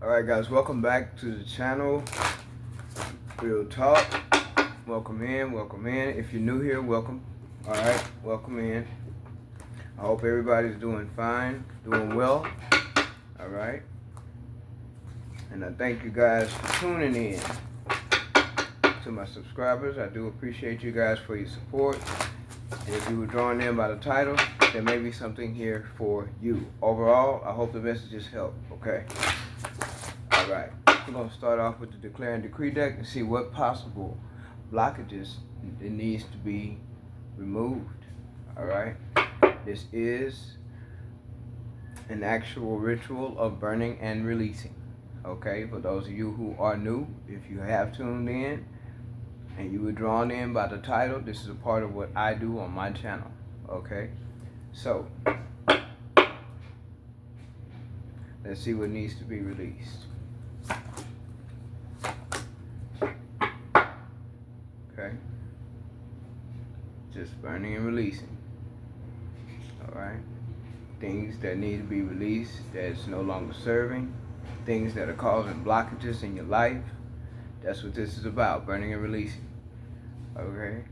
Alright guys, welcome back to the channel. Real Talk. Welcome in, welcome in. If you're new here, welcome. Alright, welcome in. I hope everybody's doing fine, doing well. Alright. And I thank you guys for tuning in. To my subscribers, I do appreciate you guys for your support. And if you were drawn in by the title, there may be something here for you. Overall, I hope the messages help, okay? Alright, we're going to start off with the Declare and Decree deck and see what possible blockages it needs to be removed. Alright, this is an actual ritual of burning and releasing. Okay, for those of you who are new, if you have tuned in and you were drawn in by the title, this is a part of what I do on my channel. Okay, so let's see what needs to be released. Okay, just burning and releasing. Alright, things that need to be released that's no longer serving, things that are causing blockages in your life. That's what this is about, burning and releasing. Okay,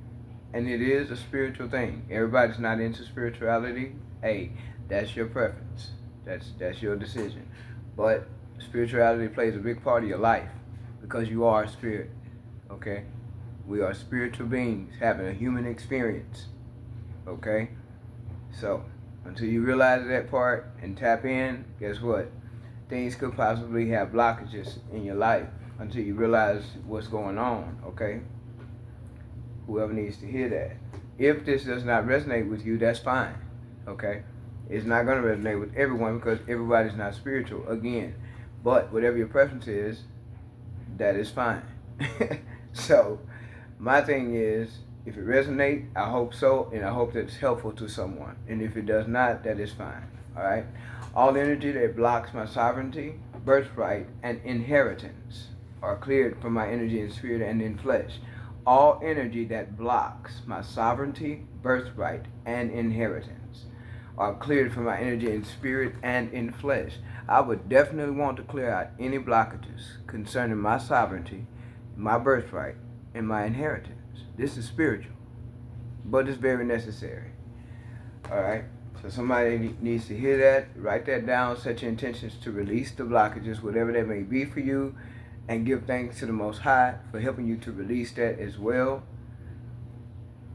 and it is a spiritual thing. Everybody's not into spirituality. Hey, that's your preference. That's your decision. But spirituality plays a big part of your life because you are a spirit. Okay, we are spiritual beings having a human experience. Okay, so until you realize that part and tap in, guess what? Things could possibly have blockages in your life until you realize what's going on. Okay, whoever needs to hear that. If this does not resonate with you, that's fine. Okay, it's not going to resonate with everyone because everybody's not spiritual again. But whatever your preference is, that is fine. So my thing is, if it resonates, I hope so, and I hope that it's helpful to someone. And if it does not, that is fine. All right. All energy that blocks my sovereignty, birthright, and inheritance are cleared from my energy in spirit and in flesh. All energy that blocks my sovereignty, birthright, and inheritance are cleared from my energy in spirit and in flesh. I would definitely want to clear out any blockages concerning my sovereignty, my birthright, and my inheritance. This is spiritual, but it's very necessary. All right. So somebody needs to hear that, write that down, set your intentions to release the blockages, whatever that may be for you, and give thanks to the Most High for helping you to release that as well.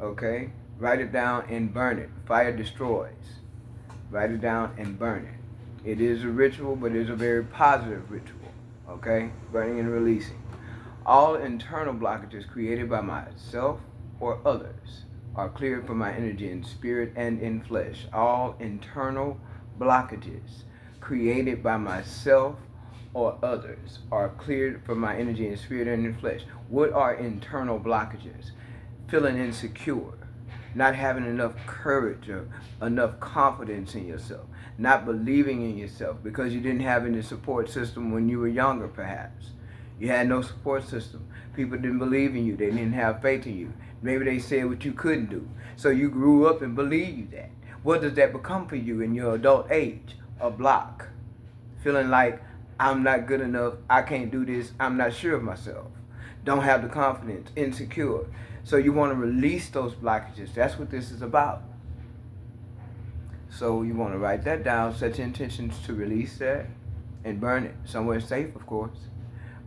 Okay? Write it down and burn it. Fire destroys. Write it down and burn it. It is a ritual, but it is a very positive ritual. Okay? Burning and releasing. All internal blockages created by myself or others are cleared from my energy in spirit and in flesh. All internal blockages created by myself or others are cleared from my energy in spirit and in flesh. What are internal blockages? Feeling insecure, not having enough courage or enough confidence in yourself, not believing in yourself because you didn't have any support system when you were younger perhaps. You had no support system. People didn't believe in you. They didn't have faith in you. Maybe they said what you couldn't do. So you grew up and believed that. What does that become for you in your adult age? A block. Feeling like I'm not good enough. I can't do this. I'm not sure of myself. Don't have the confidence. Insecure. So you want to release those blockages. That's what this is about. So you want to write that down. Set your intentions to release that and burn it. Somewhere safe, of course.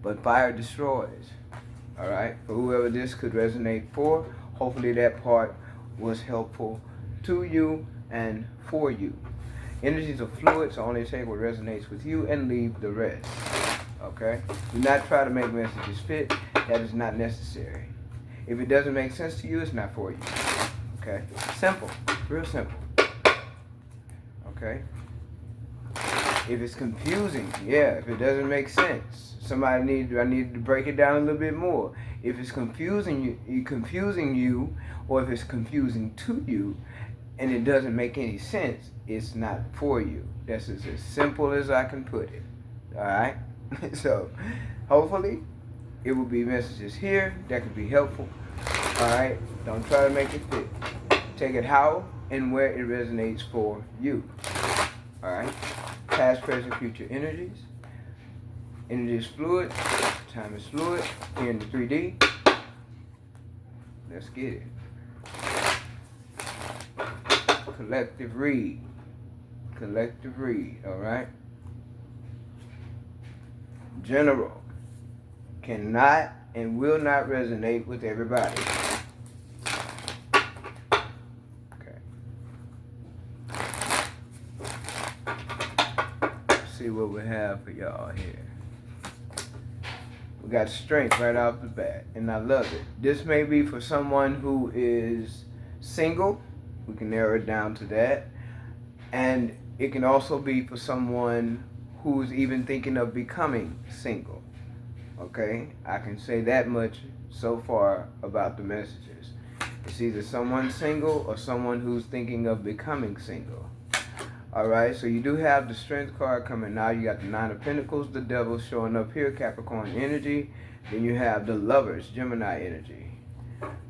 But fire destroys. Alright? For whoever this could resonate for, hopefully that part was helpful to you and for you. Energies are fluid, so only take what resonates with you and leave the rest. Okay? Do not try to make messages fit. That is not necessary. If it doesn't make sense to you, it's not for you. Okay? Simple. Real simple. Okay? If it's confusing, yeah, if it doesn't make sense, I need to break it down a little bit more. If it's confusing you, or if it's confusing to you, and it doesn't make any sense, it's not for you. That's as simple as I can put it. All right. So, hopefully, it will be messages here that could be helpful. All right. Don't try to make it fit. Take it how and where it resonates for you. All right. Past, present, future energies. Energy is fluid. Time is fluid. Here in the 3D. Let's get it. Collective read. Collective read, alright? General cannot and will not resonate with everybody. Okay. Let's see what we have for y'all here. We got strength right off the bat, and I love it. This may be for someone who is single. We can narrow it down to that. And it can also be for someone who's even thinking of becoming single. Okay? I can say that much so far about the messages. It's either someone single or someone who's thinking of becoming single. Alright, so you do have the Strength card coming out. You got the Nine of Pentacles, the Devil showing up here, Capricorn energy. Then you have the Lovers, Gemini energy.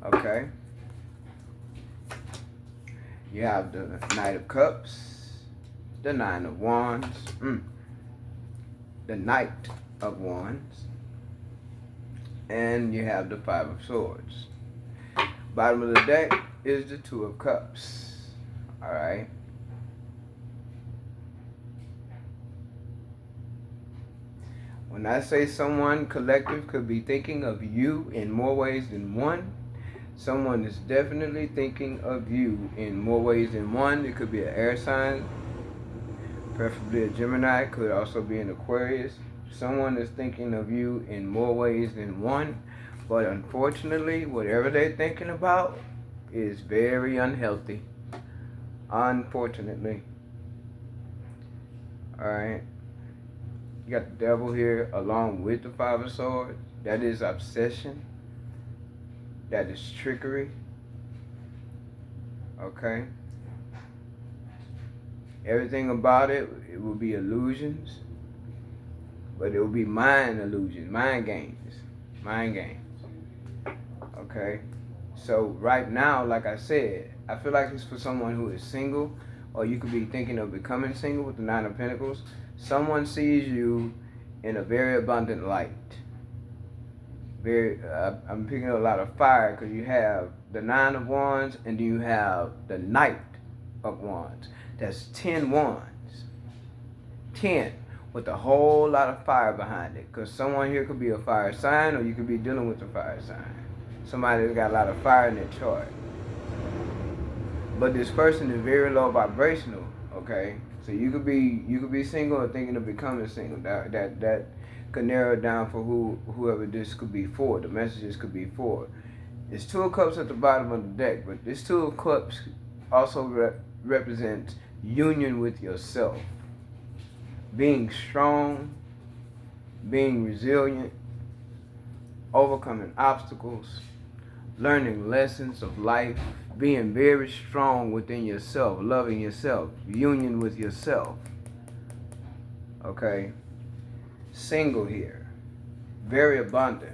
Okay? You have the Knight of Cups, the Nine of Wands, the Knight of Wands, and you have the Five of Swords. Bottom of the deck is the Two of Cups. Alright? When I say someone collective could be thinking of you in more ways than one, someone is definitely thinking of you in more ways than one. It could be an air sign, preferably a Gemini. Could also be an Aquarius. Someone is thinking of you in more ways than one. But unfortunately, whatever they're thinking about is very unhealthy. Unfortunately. Alright. You got the Devil here along with the Five of Swords. That is obsession. That is trickery. Okay? Everything about it will be illusions. But it will be mind illusions, mind games. Mind games. Okay? So right now, like I said, I feel like it's for someone who is single, or you could be thinking of becoming single with the Nine of Pentacles. Someone sees you in a very abundant light. I'm picking up a lot of fire because you have the Nine of Wands and you have the Knight of Wands. That's 10 wands. 10 with a whole lot of fire behind it, because someone here could be a fire sign, or you could be dealing with a fire sign. Somebody that's got a lot of fire in their chart. But this person is very low vibrational, okay? So you could be single or thinking of becoming single. That could narrow it down for whoever this could be for. The messages could be for. There's Two of Cups at the bottom of the deck, but this Two of Cups also represents union with yourself. Being strong, being resilient, overcoming obstacles, learning lessons of life, being very strong within yourself, loving yourself, union with yourself. Okay? Single here. Very abundant.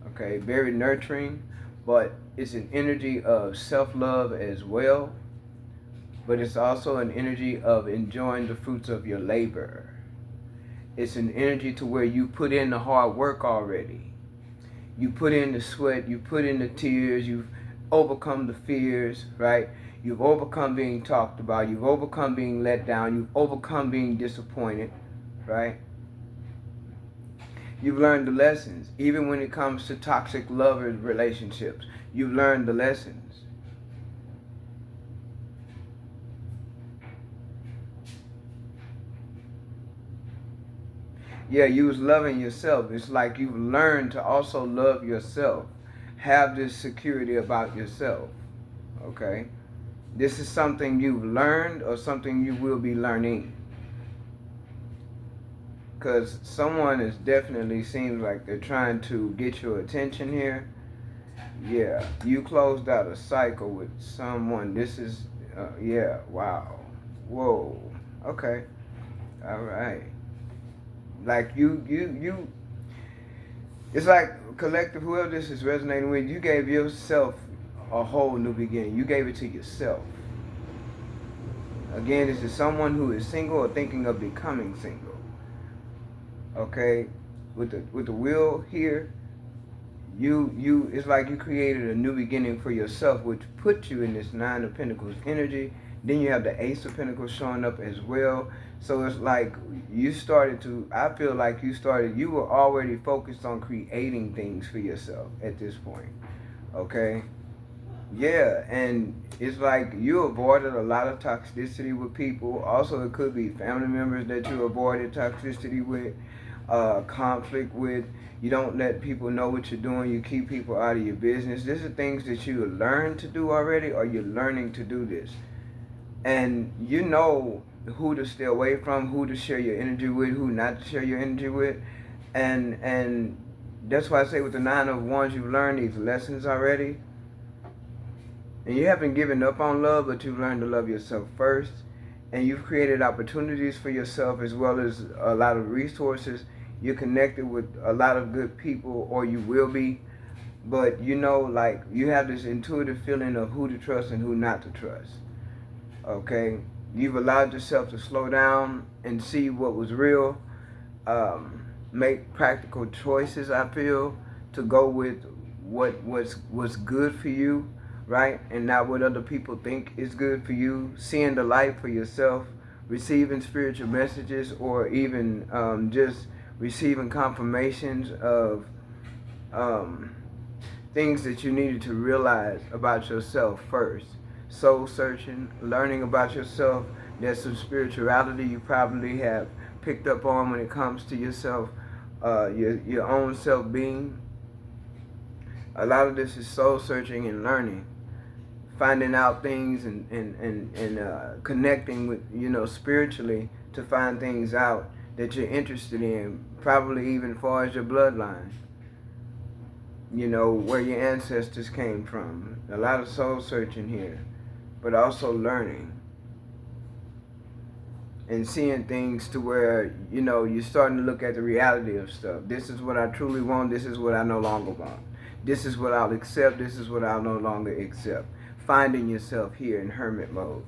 Okay? Very nurturing, but it's an energy of self-love as well. But it's also an energy of enjoying the fruits of your labor. It's an energy to where you put in the hard work already. You put in the sweat, you put in the tears, you've overcome the fears, right? You've overcome being talked about, you've overcome being let down, you've overcome being disappointed, right? You've learned the lessons. Even when it comes to toxic lover relationships, you've learned the lessons. Yeah, you was loving yourself. It's like you've learned to also love yourself. Have this security about yourself. Okay? This is something you've learned or something you will be learning. Because someone is definitely seems like they're trying to get your attention here. Yeah, you closed out a cycle with someone. This is, yeah, wow. Whoa. Okay. All right. Like you it's like collective, whoever this is resonating with, you gave yourself a whole new beginning. You gave it to yourself. Again, this is someone who is single or thinking of becoming single. Okay, with the wheel here, you it's like you created a new beginning for yourself, which put you in this Nine of Pentacles energy. Then you have the Ace of Pentacles showing up as well. So it's like you started to, I feel like you were already focused on creating things for yourself at this point. Okay? Yeah, and it's like you avoided a lot of toxicity with people. Also, it could be family members that you avoided toxicity with, conflict with. You don't let people know what you're doing. You keep people out of your business. These are things that you learned to do already, or you're learning to do this. And you know who to stay away from, who to share your energy with, who not to share your energy with. And that's why I say with the Nine of Wands, you've learned these lessons already. And you haven't given up on love, but you've learned to love yourself first. And you've created opportunities for yourself as well as a lot of resources. You're connected with a lot of good people, or you will be. But you know, like, you have this intuitive feeling of who to trust and who not to trust. Okay? You've allowed yourself to slow down and see what was real. Make practical choices, I feel, to go with what's good for you, right? And not what other people think is good for you. Seeing the light for yourself, receiving spiritual messages, or even just receiving confirmations of things that you needed to realize about yourself first. Soul searching, learning about yourself. There's some spirituality you probably have picked up on when it comes to yourself, your own self-being. A lot of this is soul searching and learning, finding out things and connecting with, spiritually, to find things out that you're interested in, probably even far as your bloodline, where your ancestors came from. A lot of soul searching here, but also learning and seeing things to where, you're starting to look at the reality of stuff. This is what I truly want. This is what I no longer want. This is what I'll accept. This is what I'll no longer accept. Finding yourself here in hermit mode,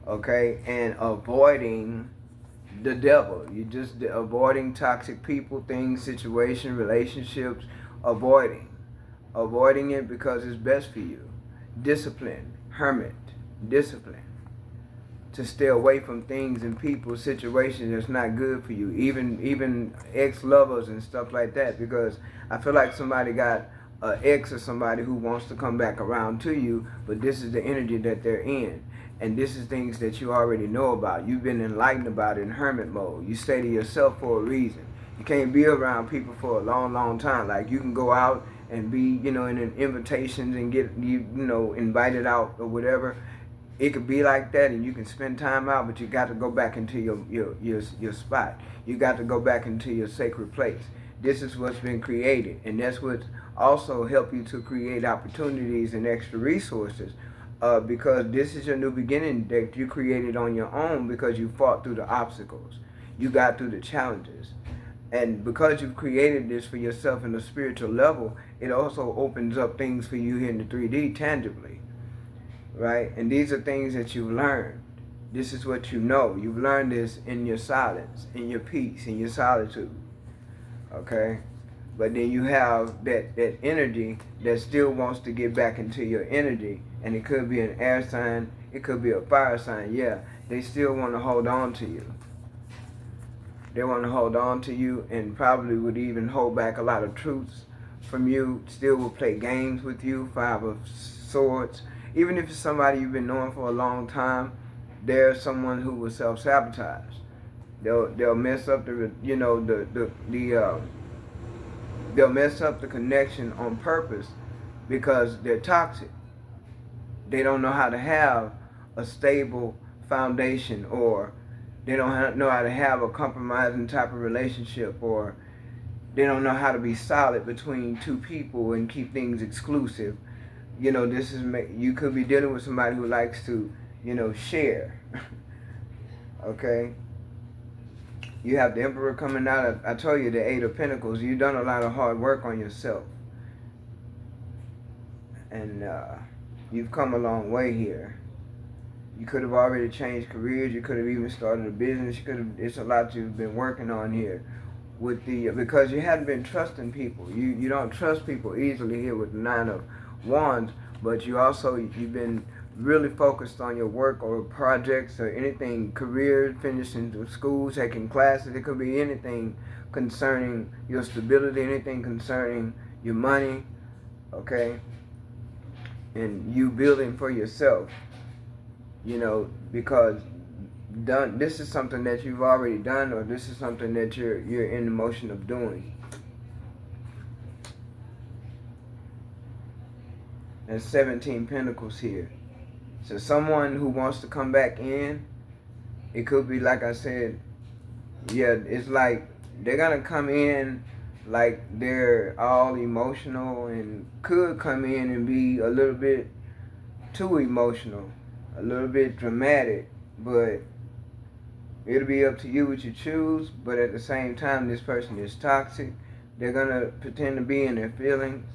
okay? And avoiding the devil. You're just avoiding toxic people, things, situations, relationships. Avoiding it because it's best for you. Discipline, hermit, discipline. To stay away from things and people, situations that's not good for you. Even ex-lovers and stuff like that, because I feel like somebody got an ex or somebody who wants to come back around to you, but this is the energy that they're in. And this is things that you already know about. You've been enlightened about it in hermit mode. You stay to yourself for a reason. You can't be around people for a long, long time. Like, you can go out and be, in an invitations and get, invited out or whatever. It could be like that, and you can spend time out, but you got to go back into your spot. You got to go back into your sacred place. This is what's been created, and that's what also help you to create opportunities and extra resources, because this is your new beginning that you created on your own, because you fought through the obstacles. You got through the challenges. And because you've created this for yourself in a spiritual level, it also opens up things for you here in the 3D tangibly. Right? And these are things that you've learned. This is what you know. You've learned this in your silence, in your peace, in your solitude. Okay? But then you have that energy that still wants to get back into your energy. And it could be an air sign. It could be a fire sign. Yeah. They still want to hold on to you. They want to hold on to you, and probably would even hold back a lot of truths from you. Still will play games with you. Five of Swords. Even if it's somebody you've been knowing for a long time, there's someone who will self-sabotage. They'll mess up they'll mess up the connection on purpose because they're toxic. They don't know how to have a stable foundation, or they don't know how to have a compromising type of relationship, or they don't know how to be solid between two people and keep things exclusive. You could be dealing with somebody who likes to, share. Okay? You have the Emperor coming out. I told you, the Eight of Pentacles. You've done a lot of hard work on yourself. And you've come a long way here. You could have already changed careers. You could have even started a business. It's a lot you've been working on here. with the, because you hadn't been trusting people. You don't trust people easily here with the Nine of Wands, but you've been really focused on your work or projects or anything, career, finishing the school, taking classes. It could be anything concerning your stability, anything concerning your money, okay, and you building for yourself, because this is something that you've already done, or this is something that you're in the motion of doing. And 17 Pentacles here. So someone who wants to come back in, it could be, like I said, yeah, it's like they're gonna come in like they're all emotional, and could come in and be a little bit too emotional, a little bit dramatic, but it'll be up to you what you choose. But at the same time, this person is toxic. They're gonna pretend to be in their feelings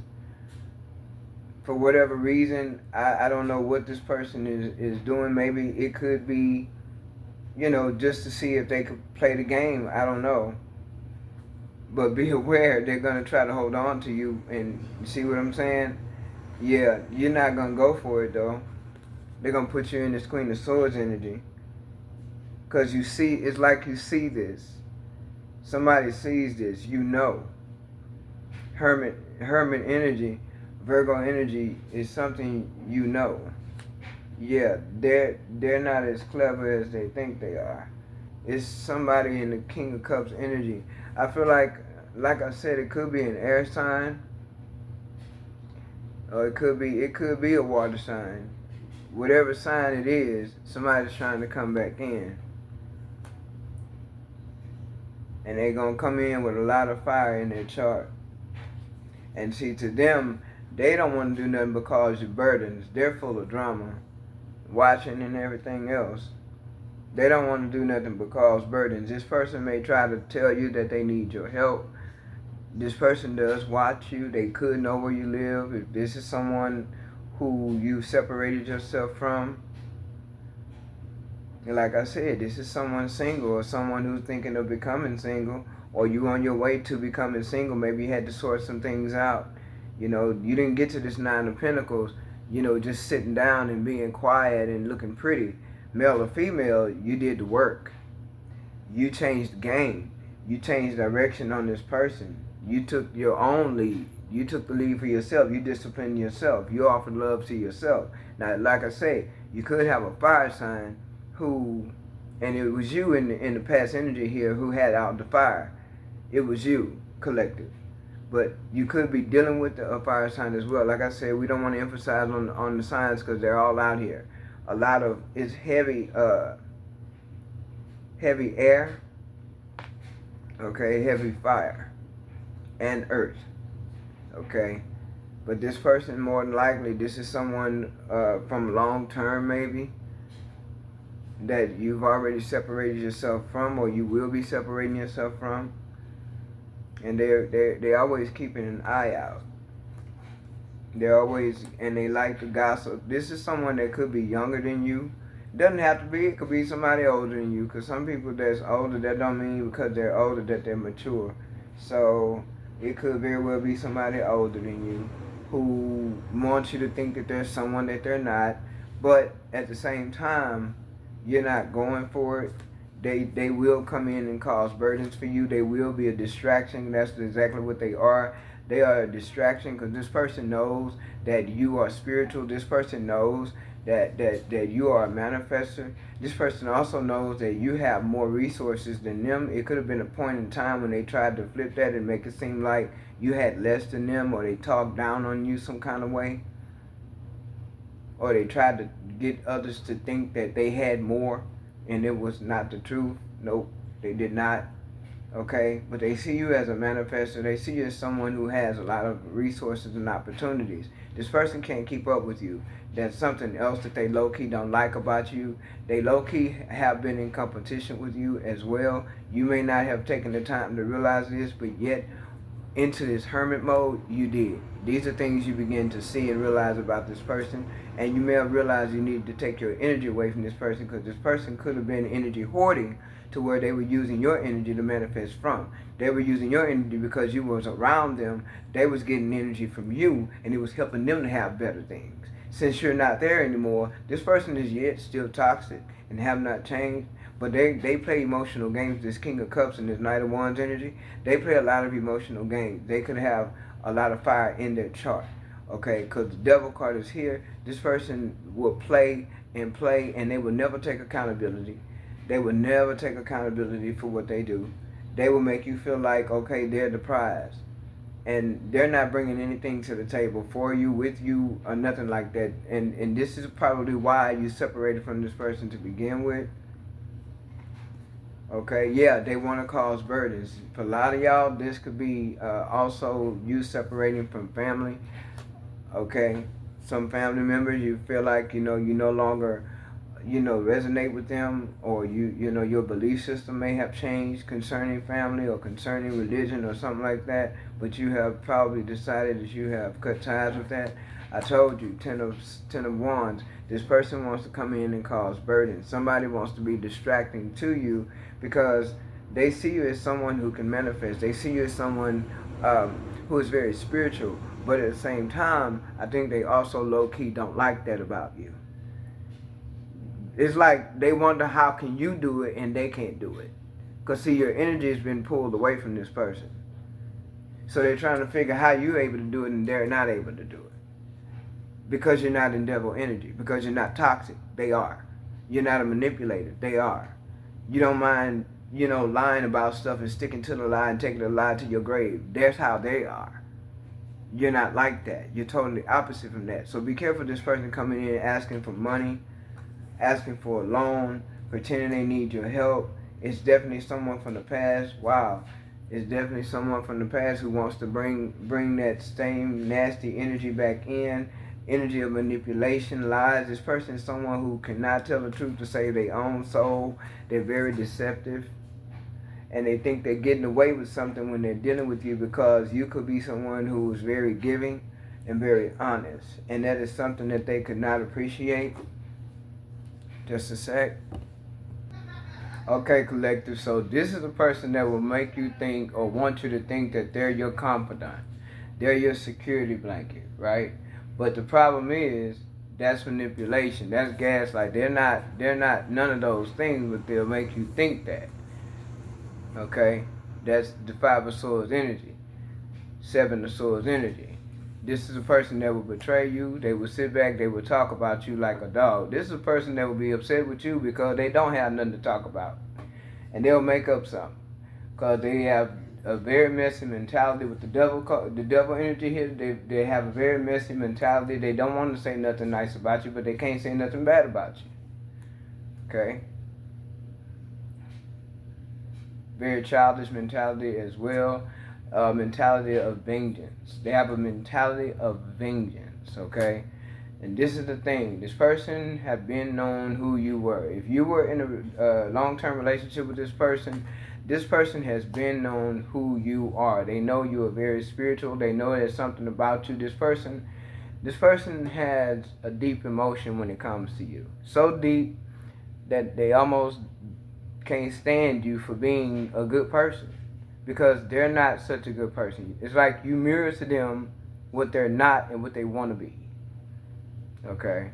for whatever reason. I don't know what this person is doing. Maybe it could be, just to see if they could play the game. I don't know. But be aware, they're going to try to hold on to you. And you see what I'm saying? Yeah, you're not going to go for it, though. They're going to put you in this Queen of Swords energy. Because you see, it's like you see this. Somebody sees this, Hermit energy, Virgo energy is something you know. Yeah, they're not as clever as they think they are. It's somebody in the King of Cups energy. I feel like I said, it could be an air sign, or it could be a water sign. Whatever sign it is, somebody's trying to come back in. And they're going to come in with a lot of fire in their chart. And see, to them, they don't want to do nothing but cause you burdens. They're full of drama, watching and everything else. They don't want to do nothing but cause burdens. This person may try to tell you that they need your help. This person does watch you. They could know where you live. If this is someone who you separated yourself from, and like I said, this is someone single, or someone who's thinking of becoming single, or you on your way to becoming single. Maybe you had to sort some things out. You didn't get to this Nine of Pentacles, just sitting down and being quiet and looking pretty. Male or female, you did the work. You changed the game. You changed direction on this person. You took your own lead. You took the lead for yourself. You disciplined yourself. You offered love to yourself. Now, like I say, you could have a fire sign who, and it was you in the past energy here who had out the fire. It was you, collective. But you could be dealing with a fire sign as well. Like I said, we don't want to emphasize on the signs because they're all out here. A lot of, it's heavy air, okay, heavy fire, and earth, okay. But this person, more than likely, this is someone from long term, maybe, that you've already separated yourself from, or you will be separating yourself from. And they're always keeping an eye out. They're always, and they like to gossip. This is someone that could be younger than you. Doesn't have to be. It could be somebody older than you. Because some people that's older, that don't mean because they're older that they're mature. So it could very well be somebody older than you who wants you to think that there's someone that they're not. But at the same time, you're not going for it. They will come in and cause burdens for you. They will be a distraction. That's exactly what they are. They are a distraction because this person knows that you are spiritual. This person knows that you are a manifester. This person also knows that you have more resources than them. It could have been a point in time when they tried to flip that and make it seem like you had less than them, or they talked down on you some kind of way, or they tried to get others to think that they had more, and it was not the truth. Nope, they did not. Okay, but they see you as a manifestor. They see you as someone who has a lot of resources and opportunities. This person can't keep up with you. That's something else that they low-key don't like about you. They low-key have been in competition with you as well. You may not have taken the time to realize this, but yet into this hermit mode, you did. These are things you begin to see and realize about this person, and you may have realized you need to take your energy away from this person, because this person could have been energy hoarding to where they were using your energy to manifest from. They were using your energy because you was around them. They was getting energy from you, and it was helping them to have better things. Since you're not there anymore, this person is yet still toxic and have not changed. But they play emotional games. This King of Cups and this Knight of Wands energy, they play a lot of emotional games. They could have a lot of fire in their chart, okay? Because the Devil card is here. This person will play, and they will never take accountability. They will never take accountability for what they do. They will make you feel like, okay, they're the prize. And they're not bringing anything to the table for you, with you, or nothing like that. And this is probably why you separated from this person to begin with. Okay, yeah, they want to cause burdens. For a lot of y'all, this could be also you separating from family. Okay, some family members, you feel like, you no longer, resonate with them, or your belief system may have changed concerning family or concerning religion or something like that, but you have probably decided that you have cut ties with that. I told you, Ten of Wands, this person wants to come in and cause burden. Somebody wants to be distracting to you because they see you as someone who can manifest. They see you as someone who is very spiritual, but at the same time, I think they also low-key don't like that about you. It's like they wonder how can you do it and they can't do it. Because see, your energy has been pulled away from this person. So they're trying to figure how you're able to do it and they're not able to do it. Because you're not in devil energy. Because you're not toxic. They are. You're not a manipulator. They are. You don't mind, lying about stuff and sticking to the lie and taking the lie to your grave. That's how they are. You're not like that. You're totally opposite from that. So be careful this person coming in asking for money, asking for a loan, pretending they need your help. It's definitely someone from the past. Wow. It's definitely someone from the past who wants to bring that same nasty energy back in. Energy of manipulation, lies. This person is someone who cannot tell the truth to save their own soul. They're very deceptive. And they think they're getting away with something when they're dealing with you, because you could be someone who is very giving and very honest. And that is something that they could not appreciate. Just a sec. Okay, collective. So this is a person that will make you think, or want you to think, that they're your confidant. They're your security blanket, right? But the problem is, that's manipulation. That's gaslight. They're not none of those things, but they'll make you think that. Okay? That's the Five of Swords energy. Seven of Swords energy. This is a person that will betray you. They will sit back. They will talk about you like a dog. This is a person that will be upset with you because they don't have nothing to talk about. And they'll make up something. Because they have a very messy mentality with the devil energy here. They have a very messy mentality. They don't want to say nothing nice about you, but they can't say nothing bad about you. Okay? Very childish mentality as well. Mentality of vengeance. They have a mentality of vengeance, okay? And this is the thing. This person have been known who you were. If you were in a long-term relationship with this person has been known who you are. They know you are very spiritual. They know there's something about you. This person has a deep emotion when it comes to you. So deep that they almost can't stand you for being a good person, because they're not such a good person. It's like you mirror to them what they're not and what they want to be. Okay?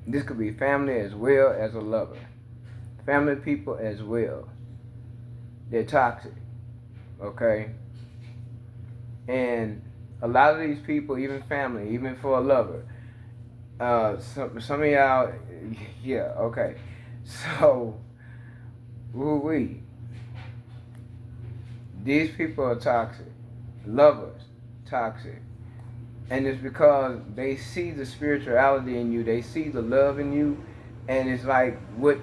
This could be family as well as a lover. Family people as well. They're toxic. Okay? And a lot of these people, even family, even for a lover, some of y'all, yeah, okay. So, woo-wee. These people are toxic. Lovers, toxic. And it's because they see the spirituality in you. They see the love in you. And it's like what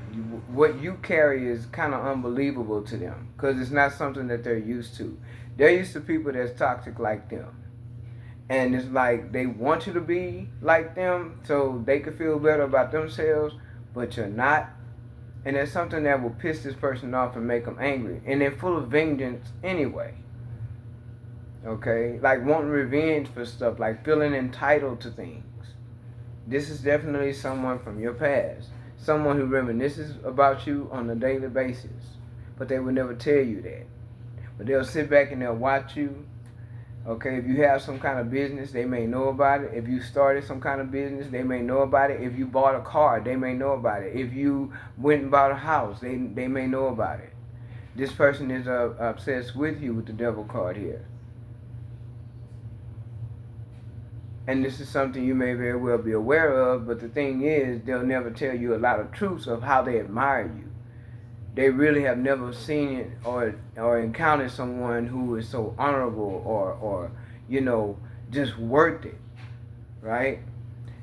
you carry is kind of unbelievable to them, because it's not something that they're used to. They're used to people that's toxic like them. And it's like they want you to be like them so they can feel better about themselves, but you're not. And it's something that will piss this person off and make them angry. And they're full of vengeance anyway. Okay, like wanting revenge for stuff, like feeling entitled to things. This is definitely someone from your past, someone who reminisces about you on a daily basis, but they will never tell you that. But they'll sit back and they'll watch you. Okay, if you have some kind of business, they may know about it. If you started some kind of business, they may know about it. If you bought a car, they may know about it. If you went and bought a house, they may know about it. This person is obsessed with you with the devil card here. And this is something you may very well be aware of, but the thing is, they'll never tell you a lot of truths of how they admire you. They really have never seen it or encountered someone who is so honorable or just worth it, right?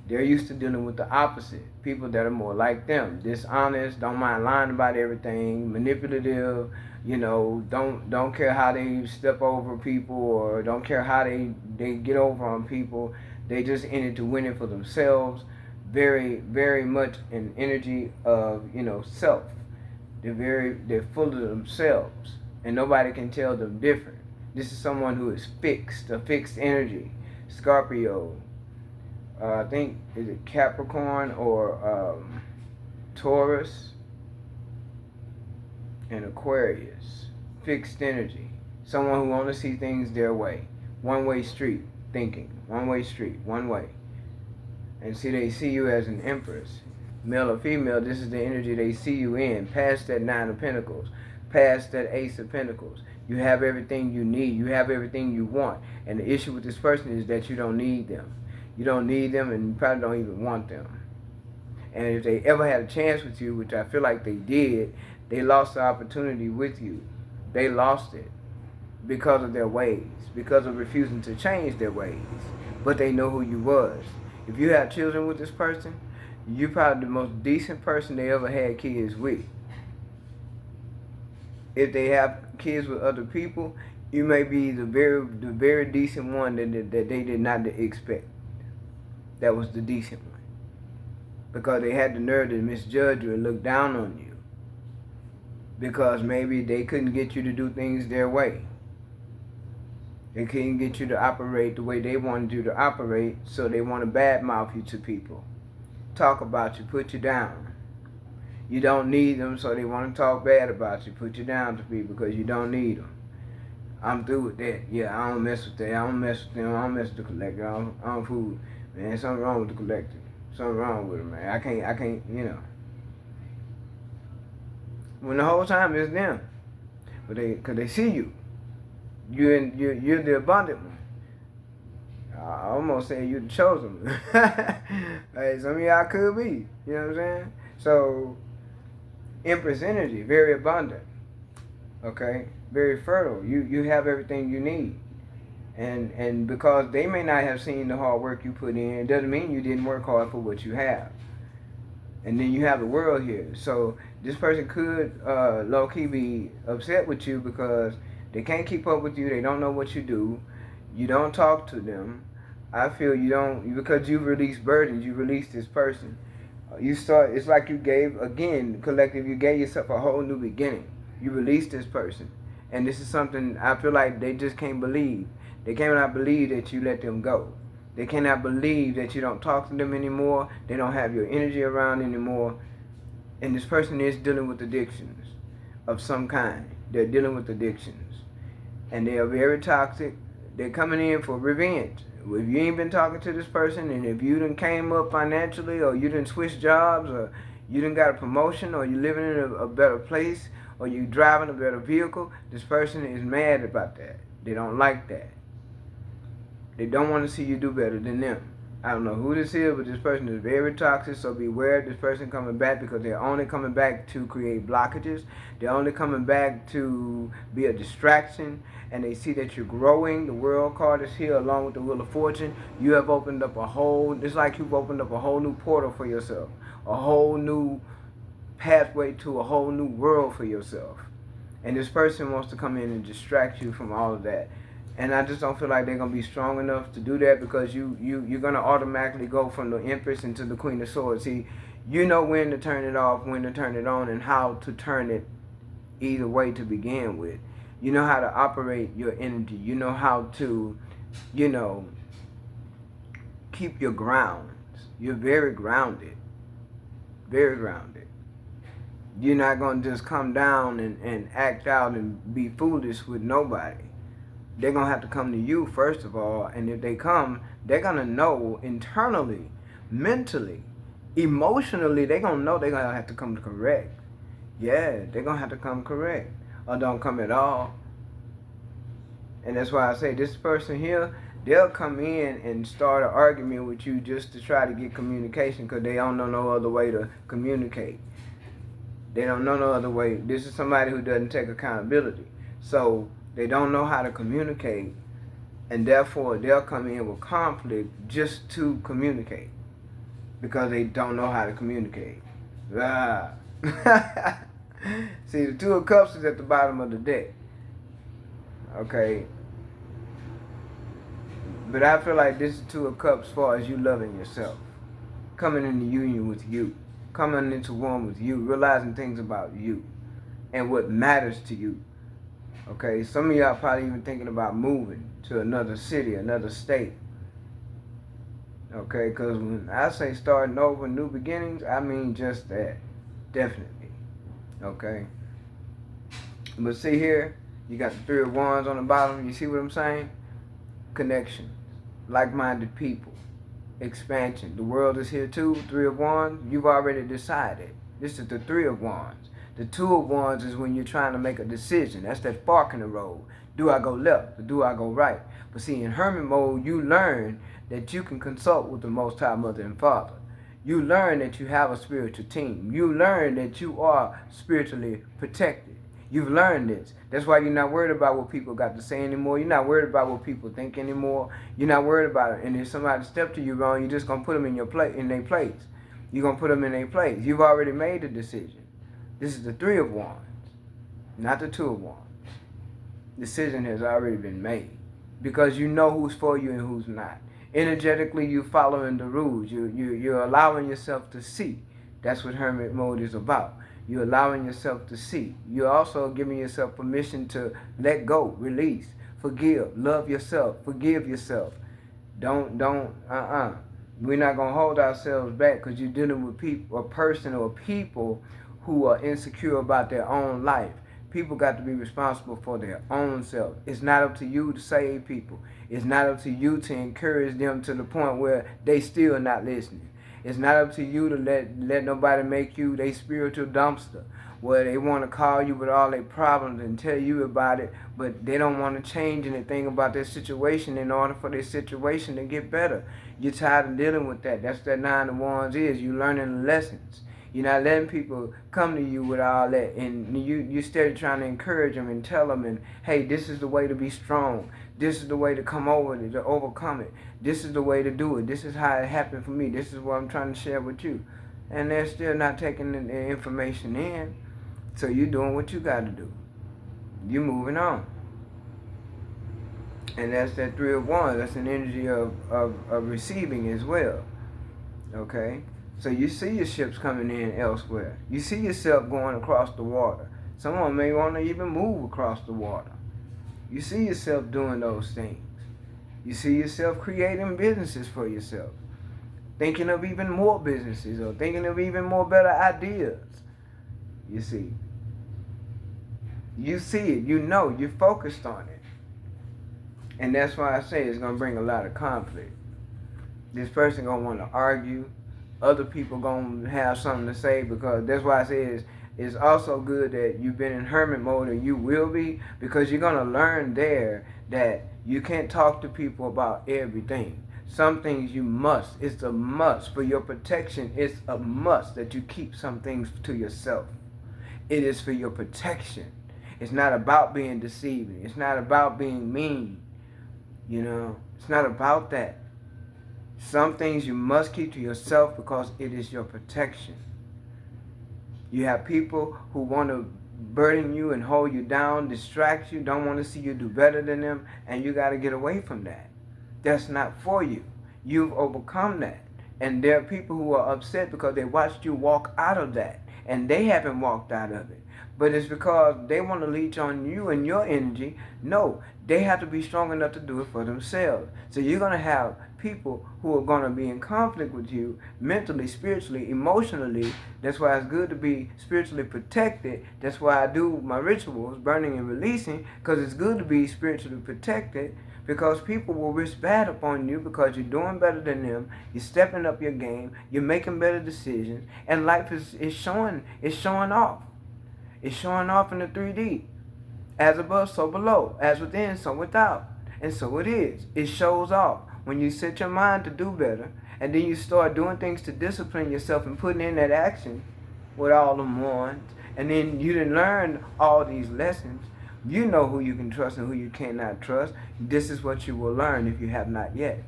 They're used to dealing with the opposite. People that are more like them. Dishonest, don't mind lying about everything, manipulative, don't care how they step over people or don't care how they get over on people. They just in it to win it for themselves. Very, very much an energy of, self. They're full of themselves, and nobody can tell them different. This is someone who is fixed, a fixed energy. Scorpio, I think, is it Capricorn or Taurus and Aquarius. Fixed energy. Someone who want to see things their way. One-way street thinking. One-way street. One way. And see, they see you as an empress. Male or female, this is the energy they see you in. Past that Nine of Pentacles. Past that Ace of Pentacles. You have everything you need. You have everything you want. And the issue with this person is that you don't need them. You don't need them, and you probably don't even want them. And if they ever had a chance with you, which I feel like they did, they lost the opportunity with you. They lost it because of their ways, because of refusing to change their ways. But they know who you was. If you have children with this person, you're probably the most decent person they ever had kids with. If they have kids with other people, you may be the very decent one that they did not expect. That was the decent one. Because they had the nerve to misjudge you and look down on you. Because maybe they couldn't get you to do things their way. They couldn't get you to operate the way they wanted you to operate, so they want to badmouth you to people. Talk about you, put you down. You don't need them, so they want to talk bad about you, put you down to people because you don't need them. I'm through with that. Yeah, I don't mess with that. I don't mess with them. I don't mess with the collector. I don't fool. Man, something wrong with the collector. Something wrong with him, man. I can't, When the whole time it's them. But cause they see you. You're the abundant one. I almost say you're the chosen one. Hey, some of y'all could be. You know what I'm saying? So, Empress energy, very abundant. Okay? Very fertile. You have everything you need. And because they may not have seen the hard work you put in, it doesn't mean you didn't work hard for what you have. And then you have the world here. So this person could low-key be upset with you because they can't keep up with you. They don't know what you do. You don't talk to them. I feel you don't, because you release burdens. You release this person. It's like you gave, again, collective, you gave yourself a whole new beginning. You released this person. And this is something I feel like they just can't believe. They cannot believe that you let them go. They cannot believe that you don't talk to them anymore. They don't have your energy around anymore. And this person is dealing with addictions of some kind. They're dealing with addictions. And they are very toxic. They're coming in for revenge. If you ain't been talking to this person, and if you done came up financially, or you done switched jobs, or you done got a promotion, or you living in a better place, or you driving a better vehicle, this person is mad about that. They don't like that. They don't want to see you do better than them. I don't know who this is, but this person is very toxic, so beware of this person coming back, because they're only coming back to create blockages. They're only coming back to be a distraction, and they see that you're growing. The World card is here along with the Wheel of Fortune. You have opened up it's like you've opened up a whole new portal for yourself, a whole new pathway to a whole new world for yourself. And this person wants to come in and distract you from all of that. And I just don't feel like they're going to be strong enough to do that, because you're going to automatically go from the Empress into the Queen of Swords. See, you know when to turn it off, when to turn it on, and how to turn it either way to begin with. You know how to operate your energy. You know how to, you know, keep your grounds. You're very grounded. Very grounded. You're not going to just come down and act out and be foolish with nobody. They're going to have to come to you first of all. And if they come, they're going to know internally, mentally, emotionally, they're going to know they're going to have to come correct. Yeah, they're going to have to come correct. Or don't come at all. And that's why I say this person here, they'll come in and start an argument with you just to try to get communication because they don't know no other way to communicate. They don't know no other way. This is somebody who doesn't take accountability. So they don't know how to communicate, and therefore they'll come in with conflict just to communicate because they don't know how to communicate. Ah. See, the Two of Cups is at the bottom of the deck. Okay. But I feel like this is Two of Cups as far as you loving yourself. Coming into union with you. Coming into one with you. Realizing things about you. And what matters to you. Okay. Some of y'all probably even thinking about moving to another city, another state. Okay. Because when I say starting over, new beginnings, I mean just that. Definitely. Okay. But see here, you got the Three of Wands on the bottom. You see what I'm saying? Connection. Like-minded people. Expansion. The world is here too. Three of Wands. You've already decided. This is the Three of Wands. The Two of Wands is when you're trying to make a decision. That's that fork in the road. Do I go left or do I go right? But see, in hermit mode, you learn that you can consult with the Most High Mother and Father. You learn that you have a spiritual team. You learn that you are spiritually protected. You've learned this. That's why you're not worried about what people got to say anymore. You're not worried about what people think anymore. You're not worried about it. And if somebody step to you wrong, you're just gonna put them in their place. You're gonna put them in their place. You've already made a decision. This is the Three of Wands, not the Two of Wands. Decision has already been made because you know who's for you and who's not. Energetically, you're following the rules. You're allowing yourself to see. That's what hermit mode is about. You're allowing yourself to see. You're also giving yourself permission to let go, release, forgive, love yourself, forgive yourself. We're not going to hold ourselves back because you're dealing with people, a person or people who are insecure about their own life. People got to be responsible for their own self. It's not up to you to save people. It's not up to you to encourage them to the point where they still not listening. It's not up to you to let nobody make you their spiritual dumpster where they want to call you with all their problems and tell you about it, but they don't want to change anything about their situation in order for their situation to get better. You're tired of dealing with that. That's what that Nine of Wands is. You're learning lessons. You're not letting people come to you with all that, and you steady trying to encourage them and tell them, and hey, this is the way to be strong. This is the way to come over it, to overcome it. This is the way to do it. This is how it happened for me. This is what I'm trying to share with you. And they're still not taking the information in. So you're doing what you got to do. You're moving on. And that's that Three of Wands. That's an energy of receiving as well. Okay? So you see your ships coming in elsewhere. You see yourself going across the water. Someone may want to even move across the water. You see yourself doing those things. You see yourself creating businesses for yourself. Thinking of even more businesses or thinking of even more better ideas. You see. You see it. You know. You're focused on it. And that's why I say it's going to bring a lot of conflict. This person going to want to argue. Other people going to have something to say because that's why I say it's also good that you've been in hermit mode and you will be, because you're going to learn there that you can't talk to people about everything. Some things you must. It's a must. For your protection, it's a must that you keep some things to yourself. It is for your protection. It's not about being deceiving. It's not about being mean. You know, it's not about that. Some things you must keep to yourself because it is your protection. You have people who want to burden you and hold you down, distract you, don't want to see you do better than them, and you got to get away from that. That's not for you. You've overcome that. And there are people who are upset because they watched you walk out of that, and they haven't walked out of it. But it's because they want to leech on you and your energy. No, they have to be strong enough to do it for themselves. So you're going to have people who are going to be in conflict with you mentally, spiritually, emotionally. That's why it's good to be spiritually protected. That's why I do my rituals, burning and releasing, because it's good to be spiritually protected, because people will wish bad upon you because you're doing better than them, you're stepping up your game, you're making better decisions, and life is showing off. It's showing off in the 3D. As above, so below. As within, so without. And so it is. It shows off. When you set your mind to do better, and then you start doing things to discipline yourself and putting in that action with all the ones, and then you didn't learn all these lessons, you know who you can trust and who you cannot trust. This is what you will learn if you have not yet.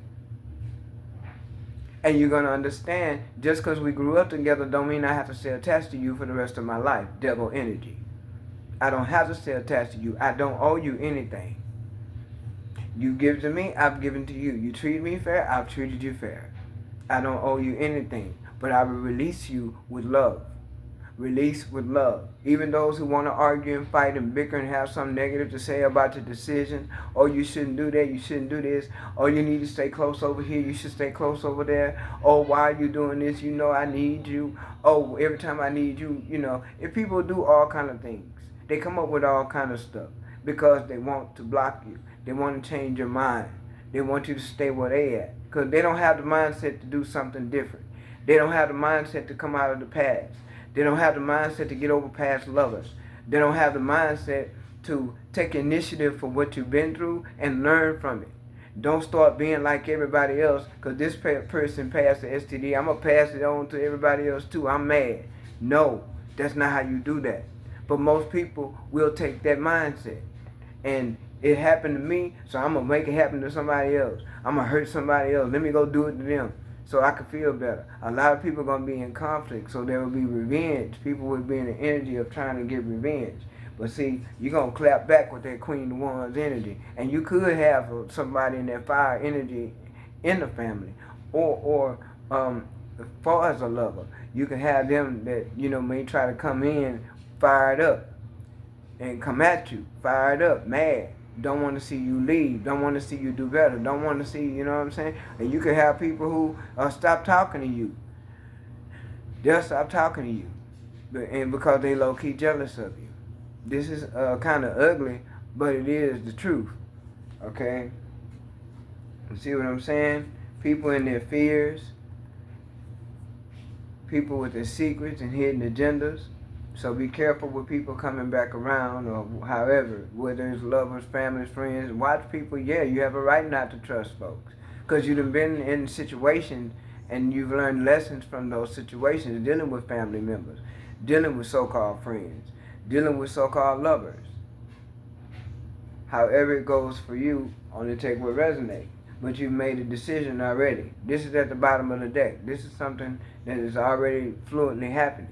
And you're going to understand, just because we grew up together don't mean I have to stay attached to you for the rest of my life. Devil energy. I don't have to stay attached to you. I don't owe you anything. You give to me, I've given to you. You treat me fair, I've treated you fair. I don't owe you anything, but I will release you with love. Release with love. Even those who want to argue and fight and bicker and have something negative to say about your decision, oh, you shouldn't do that, you shouldn't do this, oh, you need to stay close over here, you should stay close over there, oh, why are you doing this, you know I need you, oh, every time I need you, you know. If people do all kind of things, they come up with all kind of stuff because they want to block you. They want to change your mind. They want you to stay where they at because they don't have the mindset to do something different. They don't have the mindset to come out of the past. They don't have the mindset to get over past lovers. They don't have the mindset to take initiative for what you've been through and learn from it. Don't start being like everybody else because this person passed the STD. I'm going to pass it on to everybody else too. I'm mad. No, that's not how you do that. But most people will take that mindset. And it happened to me, so I'm going to make it happen to somebody else. I'm going to hurt somebody else. Let me go do it to them so I can feel better. A lot of people are going to be in conflict, so there will be revenge. People will be in the energy of trying to get revenge. But see, you're going to clap back with that Queen of Wands energy. And you could have somebody in that fire energy in the family. Or as far as a lover, you can have them that, you know, may try to come in fired up and come at you, fired up, mad. Don't want to see you leave. Don't want to see you do better. Don't want to see, you know what I'm saying? And you can have people who stop talking to you. They'll stop talking to you. And because they low-key jealous of you. This is kind of ugly, but it is the truth. Okay? You see what I'm saying? People in their fears. People with their secrets and hidden agendas. So be careful with people coming back around or however, whether it's lovers, families, friends. Watch people, yeah, you have a right not to trust folks. Because you've been in situations and you've learned lessons from those situations, dealing with family members, dealing with so-called friends, dealing with so-called lovers. However it goes for you, only take what resonates. But you've made a decision already. This is at the bottom of the deck. This is something that is already fluently happening.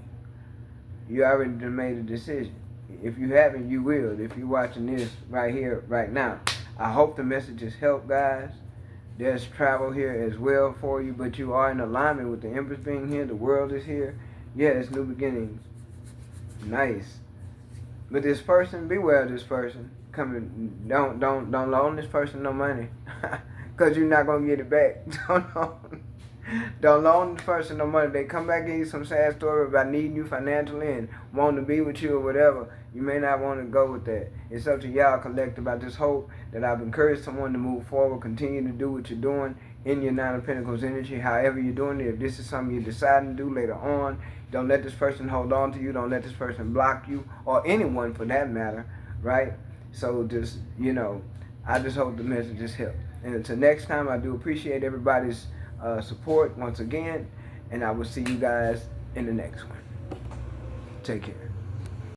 You already made a decision. If you haven't, you will. If you're watching this right here, right now. I hope the message has helped, guys. There's travel here as well for you, but you are in alignment with the Empress being here. The world is here. Yeah, it's new beginnings. Nice. But this person, beware of this person. Don't loan this person no money, cause you're not gonna get it back. Don't loan the person no money. They come back and give you some sad story about needing you financially and wanting to be with you or whatever. You may not want to go with that. It's up to y'all collective. I just hope that I've encouraged someone to move forward, continue to do what you're doing in your Nine of Pentacles energy, however you're doing it. If this is something you're deciding to do later on, don't let this person hold on to you. Don't let this person block you, or anyone for that matter, right? So just, you know, I just hope the message has helped. And until next time, I do appreciate everybody's support once again, and I will see you guys in the next one. Take care.